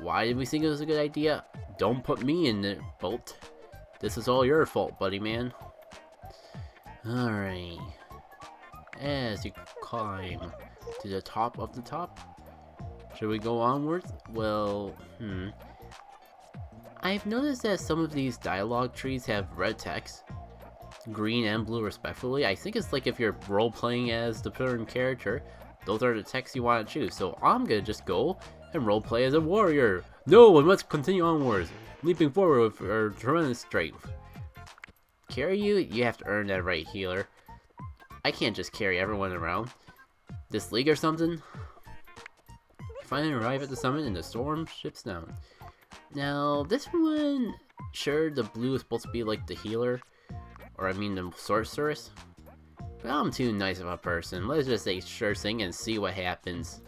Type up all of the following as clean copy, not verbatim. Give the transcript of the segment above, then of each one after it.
Why did we think it was a good idea? Don't put me in the boat. This is all your fault, buddy man. Alright. As you climb to the top of the top, should we go onwards? Well, I've noticed that some of these dialogue trees have red text, green and blue respectively. I think it's like if you're role-playing as the certain character, those are the texts you want to choose. So I'm gonna just go and role-play as a warrior. No, we must continue onwards, leaping forward with our tremendous strength. Carry you? You have to earn that right, healer. I can't just carry everyone around. This league or something? Finally arrive at the summit and the storm ships down. Now, this one, sure, the blue is supposed to be like the healer, or I mean the sorceress, but I'm too nice of a person. Let's just say sure thing and see what happens.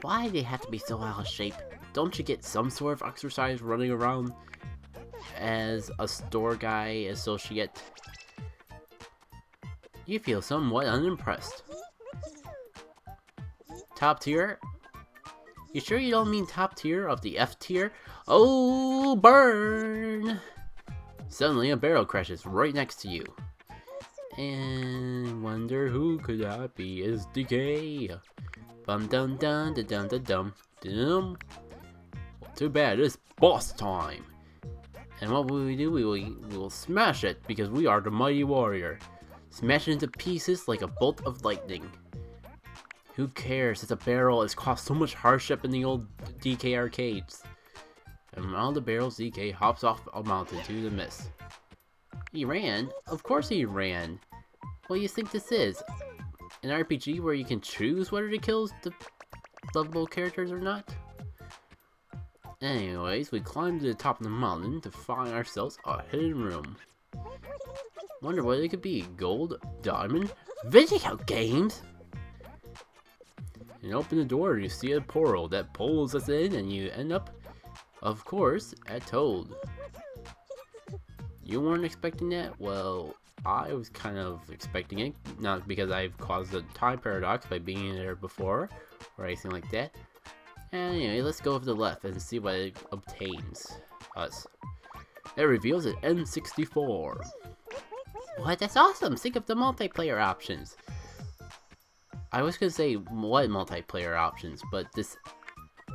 Why do they have to be so out of shape? Don't you get some sort of exercise running around as a store guy associate? You feel somewhat unimpressed. Top tier? You sure you don't mean top tier of the F tier? Oh, burn! Suddenly a barrel crashes right next to you. And wonder who could that be? Is DK. Bum dum dum da dum da dum dum. Well, too bad, it's boss time. And what will we do? We will smash it because we are the mighty warrior. Smash it into pieces like a bolt of lightning. Who cares? It's a barrel. It's caused so much hardship in the old DK arcades. And all the barrels, DK hops off a mountain to the mist. He ran? Of course he ran. What do you think this is? An RPG where you can choose whether to kill the lovable characters or not? Anyways, we climbed to the top of the mountain to find ourselves a hidden room. Wonder what it could be. Gold? Diamond? Video games? And open the door and you see a portal that pulls us in and you end up, of course, at Toad. You weren't expecting that? Well, I was kind of expecting it, not because I've caused a time paradox by being there before, or anything like that. Anyway, let's go over to the left and see what it obtains us. It reveals an N64. What? That's awesome! Think of the multiplayer options. I was gonna say what multiplayer options, but this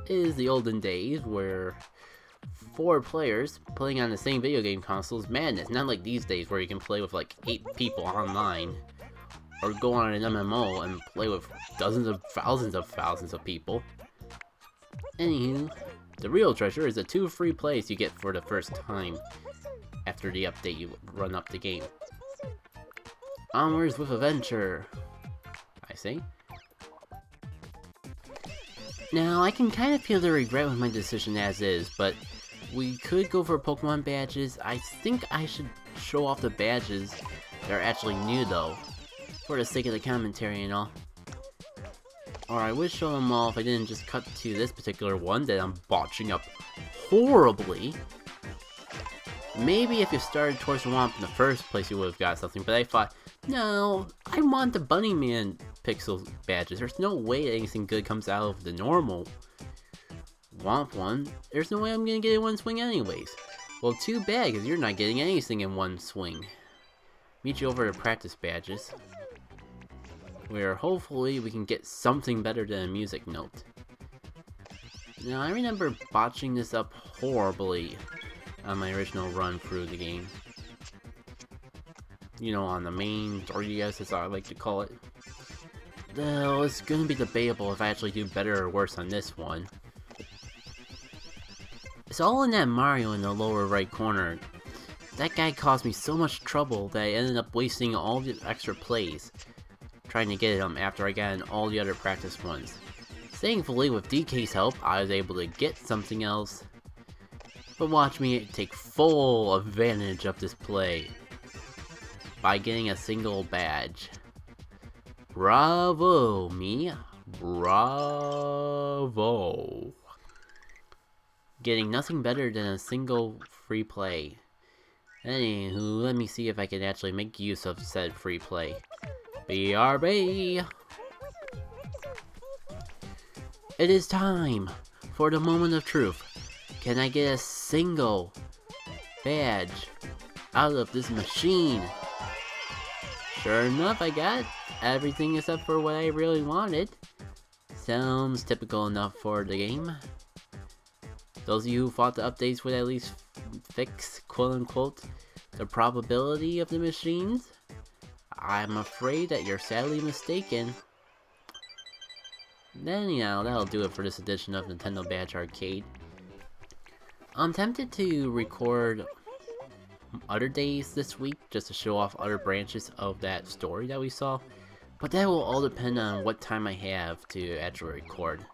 is the olden days where 4 players playing on the same video game console is madness. Not like these days where you can play with like 8 people online, or go on an MMO and play with dozens of thousands of people. Anywho, the real treasure is the 2 free plays you get for the first time after the update you run up the game. Onwards with adventure, I say. Now, I can kind of feel the regret with my decision as is, but we could go for Pokemon badges. I think I should show off the badges that are actually new though, for the sake of the commentary and all. Or I would show them all if I didn't just cut to this particular one that I'm botching up horribly. Maybe if you started towards Swamp in the first place you would have got something, but I thought, no, I want the Bunnyman pixel badges. There's no way anything good comes out of the normal Womp one. There's no way I'm gonna get it in one swing anyways. Well, too bad, because you're not getting anything in one swing. Meet you over to practice badges, where hopefully we can get something better than a music note. Now, I remember botching this up horribly on my original run through the game. You know, on the main 3DS, as I like to call it. Well, it's gonna be debatable if I actually do better or worse on this one. It's all in that Mario in the lower right corner. That guy caused me so much trouble that I ended up wasting all the extra plays trying to get him after I got in all the other practice ones. Thankfully, with DK's help, I was able to get something else. But watch me take full advantage of this play by getting a single badge. Bravo, me. Bravo. Getting nothing better than a single free play. Anywho, let me see if I can actually make use of said free play. BRB! It is time for the moment of truth. Can I get a single badge out of this machine? Sure enough, I got everything except for what I really wanted. Sounds typical enough for the game. Those of you who thought the updates would at least fix, quote-unquote, the probability of the machines, I'm afraid that you're sadly mistaken. Then, you know, that'll do it for this edition of Nintendo Badge Arcade. I'm tempted to record other days this week just to show off other branches of that story that we saw, but that will all depend on what time I have to actually record.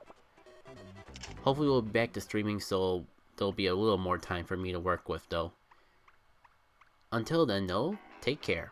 Hopefully we'll be back to streaming, so there'll be a little more time for me to work with though. Until then though, take care.